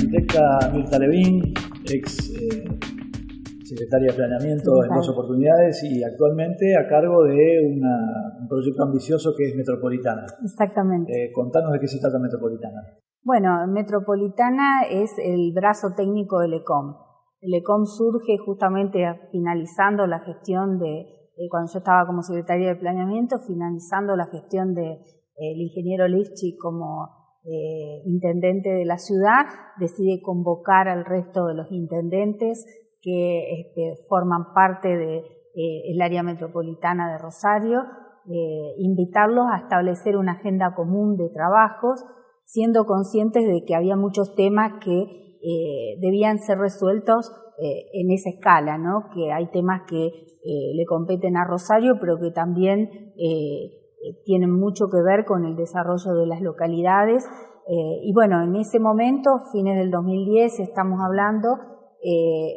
arquitecta Mirta Levín, ex secretaria de Planeamiento en 2 oportunidades y actualmente a cargo de un proyecto ambicioso que es Metropolitana. Exactamente. Contanos de qué se trata Metropolitana. Bueno, Metropolitana es el brazo técnico del ECOM. El ECOM surge justamente finalizando la gestión cuando yo estaba como secretaria de Planeamiento, finalizando la gestión del ingeniero Lifchi como intendente de la ciudad, decide convocar al resto de los intendentes que forman parte del área metropolitana de Rosario, invitarlos a establecer una agenda común de trabajos, siendo conscientes de que había muchos temas que debían ser resueltos en esa escala, ¿no? Que hay temas que le competen a Rosario, pero que también tienen mucho que ver con el desarrollo de las localidades. Y bueno, en ese momento, fines del 2010, estamos hablando,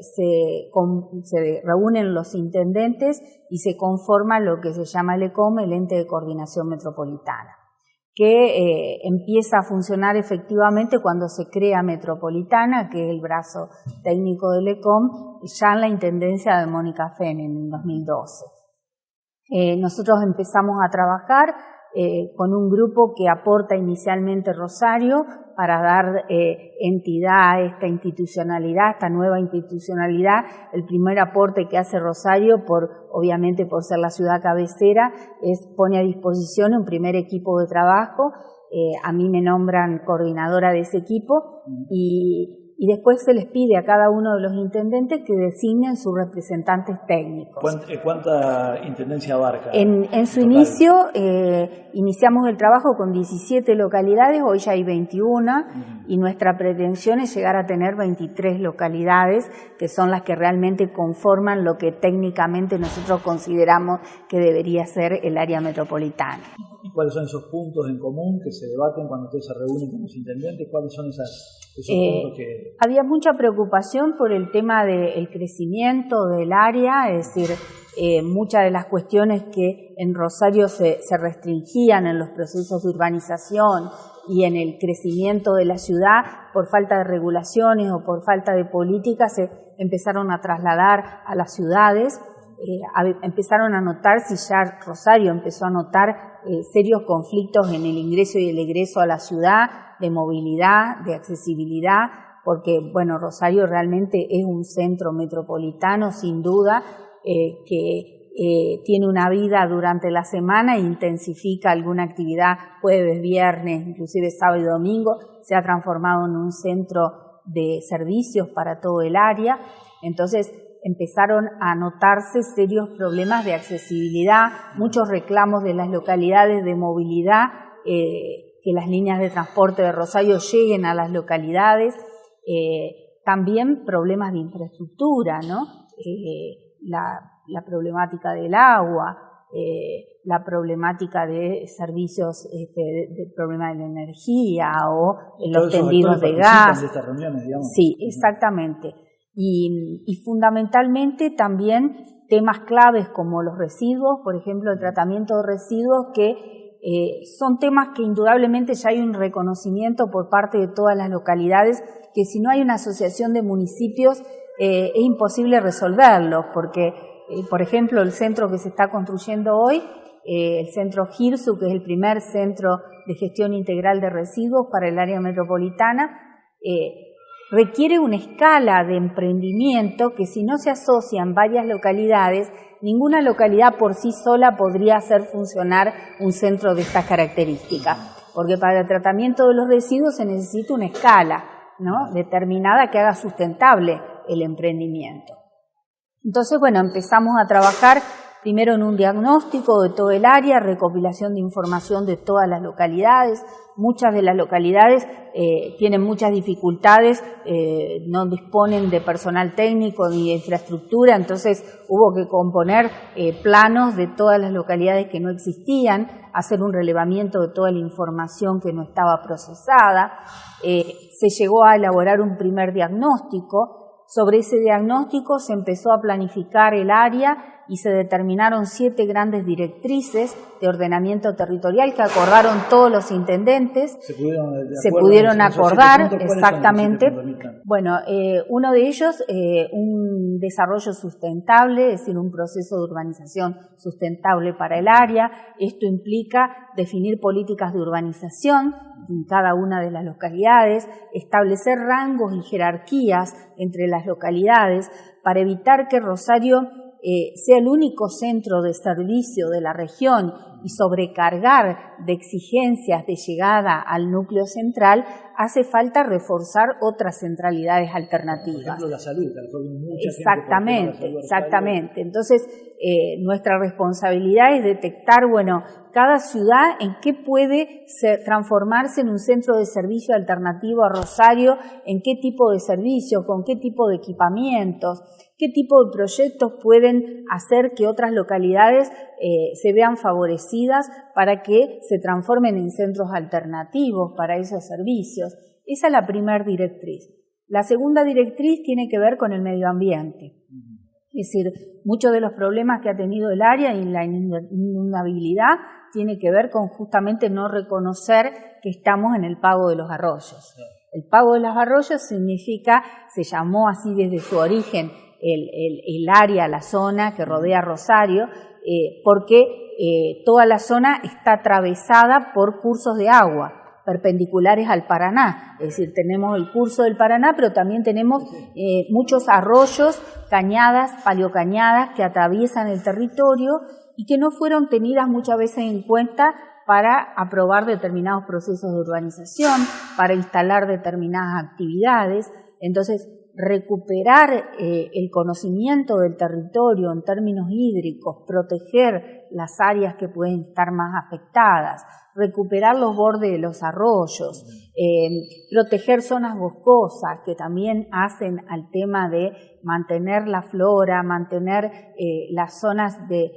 se reúnen los intendentes y se conforma lo que se llama el ECOM, el Ente de Coordinación Metropolitana, que empieza a funcionar efectivamente cuando se crea Metropolitana, que es el brazo técnico del ECOM, ya en la intendencia de Mónica Fenn en 2012. Nosotros empezamos a trabajar con un grupo que aporta inicialmente Rosario para dar entidad a esta institucionalidad, esta nueva institucionalidad. El primer aporte que hace Rosario, obviamente por ser la ciudad cabecera, pone a disposición un primer equipo de trabajo. A mí me nombran coordinadora de ese equipo y después se les pide a cada uno de los intendentes que designen sus representantes técnicos. ¿Cuánta intendencia abarca? En su inicio, iniciamos el trabajo con 17 localidades, hoy ya hay 21, y nuestra pretensión es llegar a tener 23 localidades, que son las que realmente conforman lo que técnicamente nosotros consideramos que debería ser el área metropolitana. ¿Y cuáles son esos puntos en común que se debaten cuando ustedes se reúnen con los intendentes? ¿Cuáles son esos puntos que...? Había mucha preocupación por el tema del crecimiento del área, es decir, muchas de las cuestiones que en Rosario se restringían en los procesos de urbanización y en el crecimiento de la ciudad por falta de regulaciones o por falta de políticas se empezaron a trasladar a las ciudades. Empezaron a notar, si ya Rosario empezó a notar serios conflictos en el ingreso y el egreso a la ciudad, de movilidad, de accesibilidad, porque bueno, Rosario realmente es un centro metropolitano sin duda, que tiene una vida durante la semana e intensifica alguna actividad jueves, viernes, inclusive sábado y domingo, se ha transformado en un centro de servicios para todo el área. Entonces empezaron a notarse serios problemas de accesibilidad, muchos reclamos de las localidades de movilidad, que las líneas de transporte de Rosario lleguen a las localidades, también problemas de infraestructura, ¿no? La problemática del agua, la problemática de servicios, del problema de la energía o los tendidos de gas. De estas reuniones, digamos. Sí, exactamente. Y fundamentalmente también temas claves como los residuos, por ejemplo, el tratamiento de residuos, que son temas que indudablemente ya hay un reconocimiento por parte de todas las localidades, que si no hay una asociación de municipios es imposible resolverlos, porque, por ejemplo, el centro que se está construyendo hoy, el centro GIRSU, que es el primer centro de gestión integral de residuos para el área metropolitana, requiere una escala de emprendimiento que si no se asocian varias localidades, ninguna localidad por sí sola podría hacer funcionar un centro de estas características, porque para el tratamiento de los residuos se necesita una escala, ¿no?, determinada que haga sustentable el emprendimiento. Entonces, bueno, empezamos a trabajar primero en un diagnóstico de todo el área, recopilación de información de todas las localidades. Muchas de las localidades tienen muchas dificultades, no disponen de personal técnico ni de infraestructura, entonces hubo que componer planos de todas las localidades que no existían, hacer un relevamiento de toda la información que no estaba procesada. Se llegó a elaborar un primer diagnóstico Sobre ese diagnóstico se empezó a planificar el área y se determinaron 7 grandes directrices de ordenamiento territorial que acordaron todos los intendentes. Se pudieron acordar, exactamente. Bueno, uno de ellos, un desarrollo sustentable, es decir, un proceso de urbanización sustentable para el área. Esto implica definir políticas de urbanización en cada una de las localidades, establecer rangos y jerarquías entre las localidades para evitar que Rosario sea el único centro de servicio de la región y sobrecargar de exigencias de llegada al núcleo central. Hace falta reforzar otras centralidades alternativas. Por ejemplo, la salud. Exactamente. Entonces, nuestra responsabilidad es detectar, bueno, cada ciudad en qué puede transformarse en un centro de servicio alternativo a Rosario, en qué tipo de servicios, con qué tipo de equipamientos, qué tipo de proyectos pueden hacer que otras localidades se vean favorecidas para que se transformen en centros alternativos para esos servicios. Esa es la primera directriz. La segunda directriz tiene que ver con el medio ambiente. Es decir, muchos de los problemas que ha tenido el área y la inundabilidad tiene que ver con justamente no reconocer que estamos en el pago de los arroyos. El pago de los arroyos significa, se llamó así desde su origen, el área, la zona que rodea Rosario, porque toda la zona está atravesada por cursos de agua perpendiculares al Paraná. Es decir, tenemos el curso del Paraná, pero también tenemos muchos arroyos, cañadas, paleocañadas que atraviesan el territorio y que no fueron tenidas muchas veces en cuenta para aprobar determinados procesos de urbanización, para instalar determinadas actividades. Entonces, recuperar el conocimiento del territorio en términos hídricos, proteger las áreas que pueden estar más afectadas, recuperar los bordes de los arroyos, proteger zonas boscosas que también hacen al tema de mantener la flora, mantener las zonas de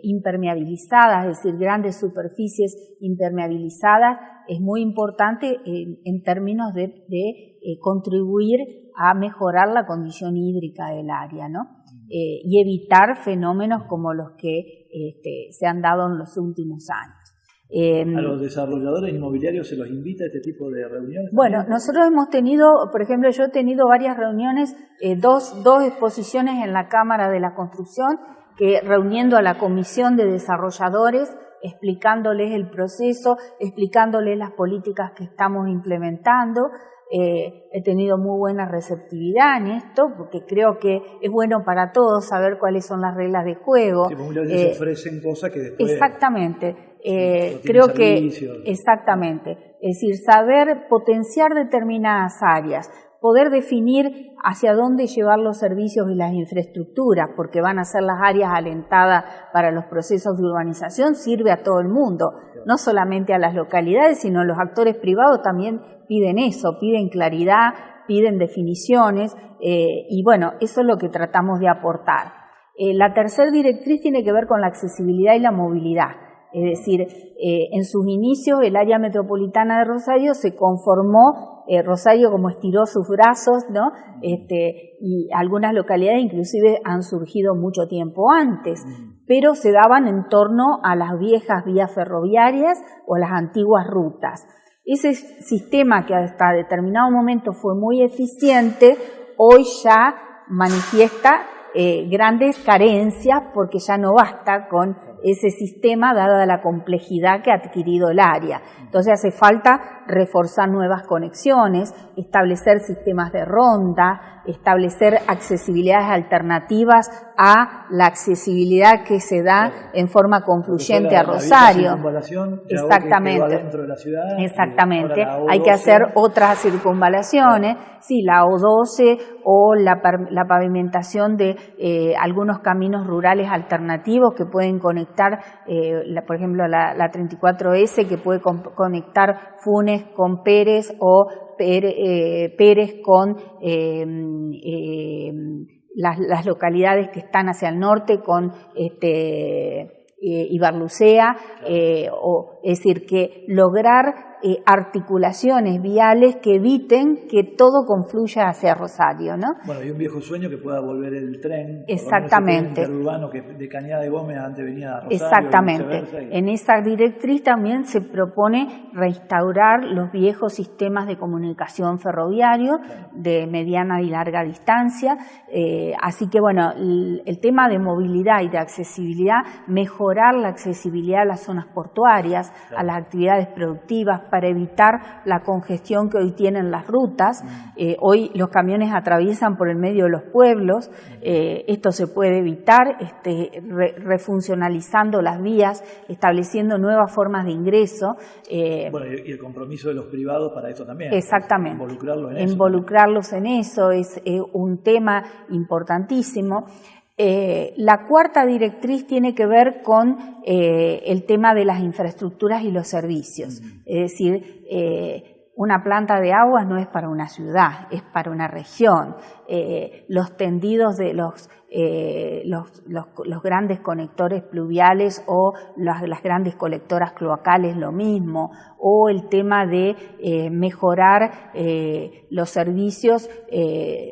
impermeabilizadas, es decir, grandes superficies impermeabilizadas, es muy importante en términos de contribuir a mejorar la condición hídrica del área, ¿no? Y evitar fenómenos como los que se han dado en los últimos años. ¿A los desarrolladores inmobiliarios se los invita a este tipo de reuniones? Bueno, nosotros hemos tenido, por ejemplo, yo he tenido varias reuniones, dos exposiciones en la Cámara de la Construcción, que reuniendo a la Comisión de Desarrolladores, explicándoles el proceso, explicándoles las políticas que estamos implementando. He tenido muy buena receptividad en esto, porque creo que es bueno para todos saber cuáles son las reglas de juego. Sí, muchas veces se ofrecen cosas que después... Exactamente. Creo que... Exactamente. Es decir, saber potenciar determinadas áreas, poder definir hacia dónde llevar los servicios y las infraestructuras, porque van a ser las áreas alentadas para los procesos de urbanización, sirve a todo el mundo, no solamente a las localidades, sino los actores privados también piden eso, piden claridad, piden definiciones, y bueno, eso es lo que tratamos de aportar. La tercera directriz tiene que ver con la accesibilidad y la movilidad. Es decir, en sus inicios el área metropolitana de Rosario se conformó, Rosario como estiró sus brazos, ¿no? Y algunas localidades inclusive han surgido mucho tiempo antes, pero se daban en torno a las viejas vías ferroviarias o las antiguas rutas. Ese sistema que hasta determinado momento fue muy eficiente, hoy ya manifiesta grandes carencias porque ya no basta con ese sistema dada la complejidad que ha adquirido el área. Entonces hace falta reforzar nuevas conexiones, establecer sistemas de ronda, establecer accesibilidades alternativas a la accesibilidad que se da en forma confluyente a Rosario. Exactamente. Exactamente. Hay que hacer otras circunvalaciones, sí, la O12 o la pavimentación de algunos caminos rurales alternativos que pueden conectar, por ejemplo, la 34S que puede conectar Funes con Pérez o Pérez con las localidades que están hacia el norte con Ibarlucea, es decir, que lograr articulaciones viales que eviten que todo confluya hacia Rosario, ¿no? Bueno, hay un viejo sueño que pueda volver el tren. Exactamente. El tren interurbano que de Cañada de Gómez antes venía a Rosario. Exactamente. En esa directriz también se propone restaurar los viejos sistemas de comunicación ferroviario de mediana y larga distancia. Así que, bueno, el tema de movilidad y de accesibilidad, mejorar la accesibilidad a las zonas portuarias, a las actividades productivas, para evitar la congestión que hoy tienen las rutas. Hoy los camiones atraviesan por el medio de los pueblos. Esto se puede evitar refuncionalizando las vías, estableciendo nuevas formas de ingreso. Bueno, y el compromiso de los privados para esto también. Exactamente. Involucrarlos en eso es un tema importantísimo. La cuarta directriz tiene que ver con el tema de las infraestructuras y los servicios. Es decir, una planta de aguas no es para una ciudad, es para una región. Los tendidos de los grandes conectores pluviales o las grandes colectoras cloacales, lo mismo, o el tema de mejorar los servicios,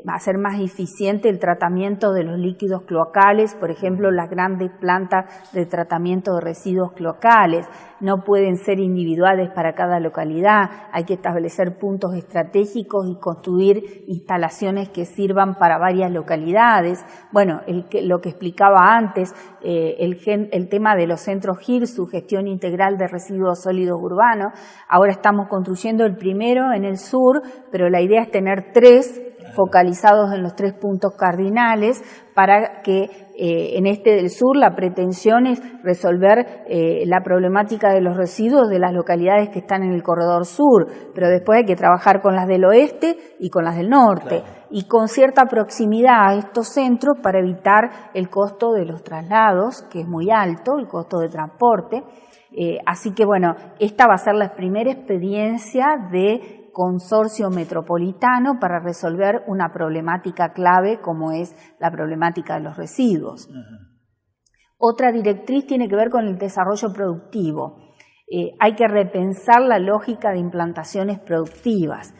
hacer más eficiente el tratamiento de los líquidos cloacales, por ejemplo, las grandes plantas de tratamiento de residuos cloacales no pueden ser individuales para cada localidad, hay que establecer puntos estratégicos y construir instalaciones que sirvan para varias localidades. Bueno, lo que explicaba antes, el tema de los centros GIRSU, gestión integral de residuos sólidos urbanos. Ahora estamos construyendo el primero en el sur, pero la idea es tener 3 focalizados en los 3 puntos cardinales para que en este del sur la pretensión es resolver la problemática de los residuos de las localidades que están en el corredor sur, pero después hay que trabajar con las del oeste y con las del norte. Claro. Y con cierta proximidad a estos centros para evitar el costo de los traslados, que es muy alto, el costo de transporte. Así que bueno, esta va a ser la primera experiencia de consorcio metropolitano para resolver una problemática clave como es la problemática de los residuos. Otra directriz tiene que ver con el desarrollo productivo. Hay que repensar la lógica de implantaciones productivas.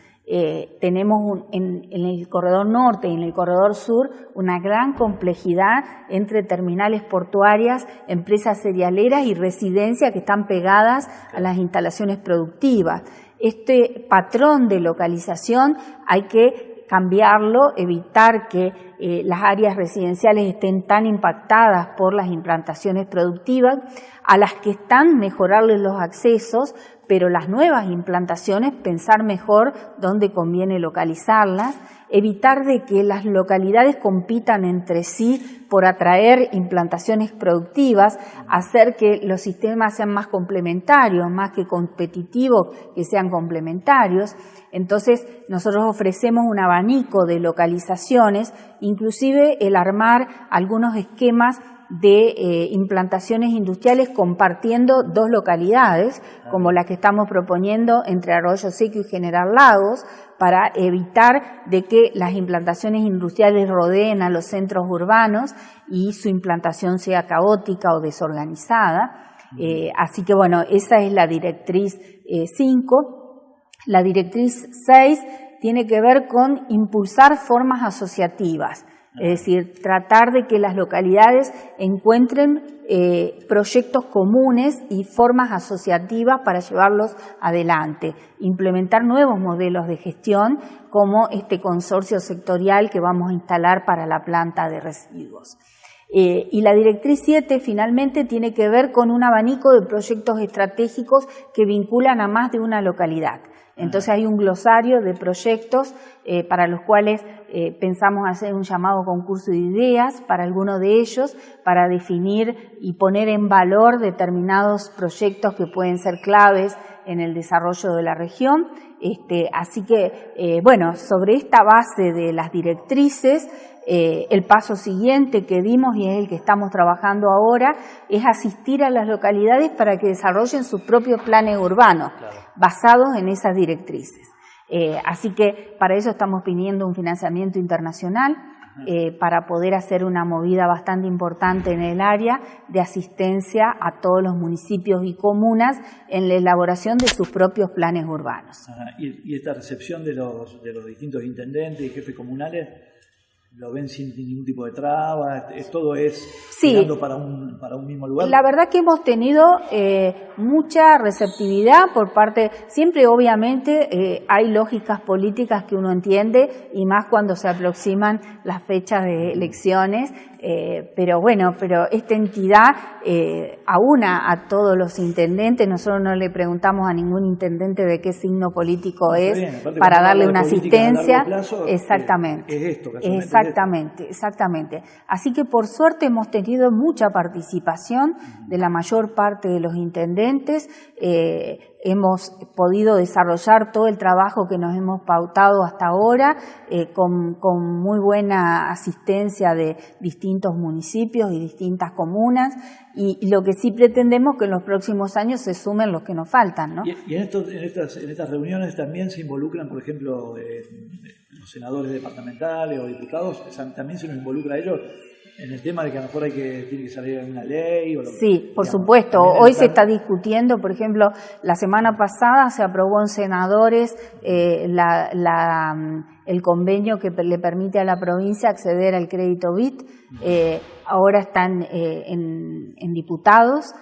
Tenemos en el corredor norte y en el corredor sur una gran complejidad entre terminales portuarias, empresas cerealeras y residencias que están pegadas a las instalaciones productivas. Este patrón de localización hay que cambiarlo, evitar que las áreas residenciales estén tan impactadas por las implantaciones productivas, a las que están mejorarles los accesos, pero las nuevas implantaciones pensar mejor dónde conviene localizarlas, evitar de que las localidades compitan entre sí por atraer implantaciones productivas, hacer que los sistemas sean más complementarios, más que competitivos, que sean complementarios. Entonces nosotros ofrecemos un abanico de localizaciones, inclusive el armar algunos esquemas de implantaciones industriales compartiendo 2 localidades, como la que estamos proponiendo entre Arroyo Seco y General Lagos, para evitar de que las implantaciones industriales rodeen a los centros urbanos y su implantación sea caótica o desorganizada. Así que bueno, esa es la directriz 5. La directriz 6 tiene que ver con impulsar formas asociativas. Es decir, tratar de que las localidades encuentren proyectos comunes y formas asociativas para llevarlos adelante. Implementar nuevos modelos de gestión como este consorcio sectorial que vamos a instalar para la planta de residuos. Y la directriz 7 finalmente tiene que ver con un abanico de proyectos estratégicos que vinculan a más de una localidad. Entonces hay un glosario de proyectos para los cuales pensamos hacer un llamado concurso de ideas para alguno de ellos, para definir y poner en valor determinados proyectos que pueden ser claves en el desarrollo de la región. Así que, bueno, sobre esta base de las directrices, el paso siguiente que dimos, y es el que estamos trabajando ahora, es asistir a las localidades para que desarrollen sus propios planes urbanos, basados en esas directrices. Así que para eso estamos pidiendo un financiamiento internacional para poder hacer una movida bastante importante en el área de asistencia a todos los municipios y comunas en la elaboración de sus propios planes urbanos. ¿Y esta recepción de los distintos intendentes y jefes comunales lo ven sin ningún tipo de traba? ¿Todo es mirando para un mismo lugar? La verdad que hemos tenido mucha receptividad por parte, siempre obviamente hay lógicas políticas que uno entiende, y más cuando se aproximan las fechas de elecciones, pero esta entidad aúna a todos los intendentes. Nosotros no le preguntamos a ningún intendente de qué signo político es, para darle una asistencia. Exactamente. Es esto, Exactamente. Así que por suerte hemos tenido mucha participación de la mayor parte de los intendentes. Hemos podido desarrollar todo el trabajo que nos hemos pautado hasta ahora, con muy buena asistencia de distintos municipios y distintas comunas, y lo que sí pretendemos que en los próximos años se sumen los que nos faltan, ¿no? Y en estas reuniones también se involucran, por ejemplo, los senadores departamentales o diputados, también se nos involucra a ellos en el tema de que a lo mejor tiene que salir una ley o lo Sí, por supuesto. Hoy se está discutiendo, por ejemplo, la semana pasada se aprobó en senadores el convenio que le permite a la provincia acceder al crédito BIT. Ahora están en diputados.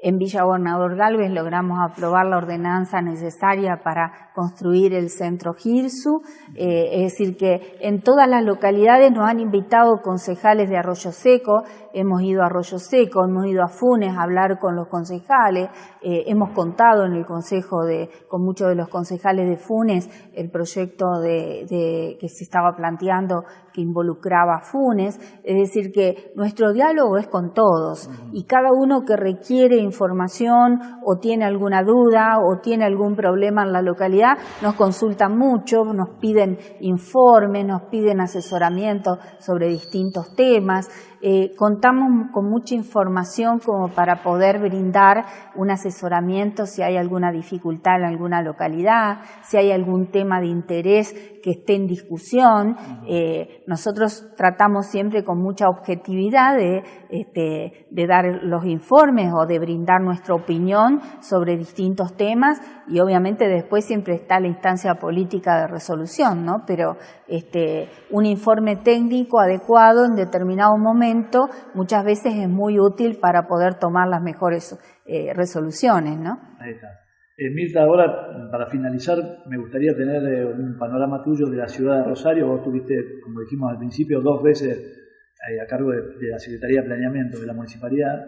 En Villa Gobernador Gálvez logramos aprobar la ordenanza necesaria para construir el centro GIRSU, es decir que en todas las localidades nos han invitado concejales de Arroyo Seco, hemos ido a Arroyo Seco, hemos ido a Funes a hablar con los concejales, hemos contado en el consejo con muchos de los concejales de Funes el proyecto que se estaba planteando que involucraba a Funes, es decir que nuestro diálogo es con todos, y cada uno que requiere información o tiene alguna duda o tiene algún problema en la localidad, nos consultan mucho, nos piden informes, nos piden asesoramiento sobre distintos temas. Contamos con mucha información como para poder brindar un asesoramiento si hay alguna dificultad en alguna localidad, si hay algún tema de interés que esté en discusión. Nosotros tratamos siempre con mucha objetividad de dar los informes o de brindar nuestra opinión sobre distintos temas, y obviamente después siempre está la instancia política de resolución, ¿no? Pero un informe técnico adecuado en determinado momento muchas veces es muy útil para poder tomar las mejores resoluciones, ¿no? Ahí está. Mirta, ahora para finalizar me gustaría tener un panorama tuyo de la ciudad de Rosario. Vos tuviste, como dijimos al principio, 2 veces a cargo de la Secretaría de Planeamiento de la Municipalidad,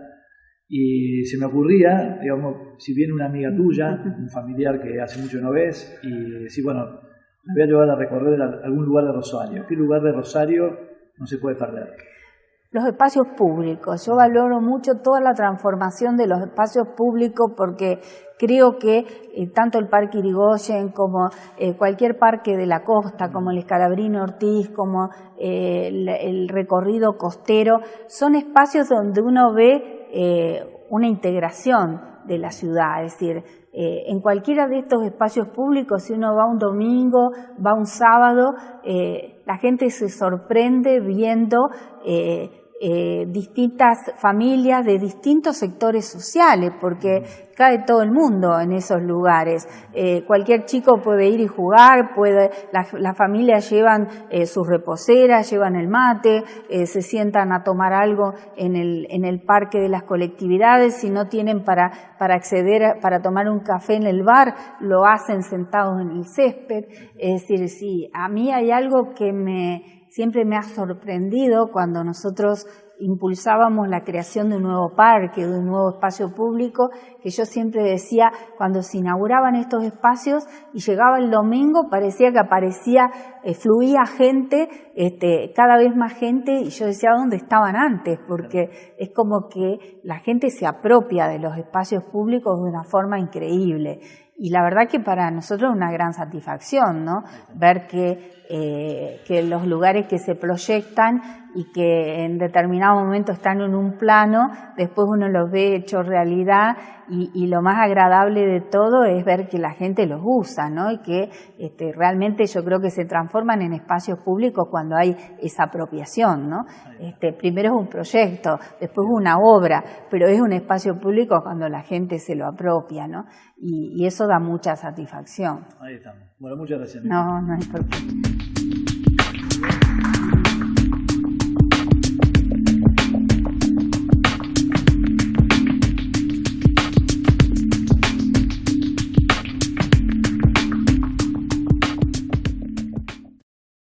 y se me ocurría, digamos, si viene una amiga tuya, un familiar que hace mucho no ves, y sí, bueno, me voy a llevar a recorrer algún lugar de Rosario. ¿Qué lugar de Rosario no se puede perder? Los espacios públicos. Yo valoro mucho toda la transformación de los espacios públicos, porque creo que tanto el Parque Irigoyen como cualquier parque de la costa, como el Escalabrino Ortiz, como el recorrido costero, son espacios donde uno ve una integración de la ciudad. Es decir, en cualquiera de estos espacios públicos, si uno va un domingo, va un sábado, la gente se sorprende viendo distintas familias de distintos sectores sociales, porque cae todo el mundo en esos lugares. Cualquier chico puede ir y jugar, las familias llevan sus reposeras, llevan el mate, se sientan a tomar algo en el parque de las colectividades. Si no tienen para acceder, para tomar un café en el bar, lo hacen sentados en el césped. Es decir, sí, a mí hay algo que siempre me ha sorprendido cuando nosotros impulsábamos la creación de un nuevo parque, de un nuevo espacio público, que yo siempre decía, cuando se inauguraban estos espacios y llegaba el domingo, parecía que fluía gente, cada vez más gente, y yo decía, ¿dónde estaban antes? Porque es como que la gente se apropia de los espacios públicos de una forma increíble. y la verdad que para nosotros es una gran satisfacción, ¿no? Ver que los lugares que se proyectan y que en determinado momento están en un plano, después uno los ve hecho realidad y lo más agradable de todo es ver que la gente los usa, ¿no? Y que realmente yo creo que se transforman en espacios públicos cuando hay esa apropiación, ¿no? Primero es un proyecto, después una obra, pero es un espacio público cuando la gente se lo apropia, ¿no? Y eso da mucha satisfacción. Ahí estamos. Bueno, muchas gracias. No hay por qué.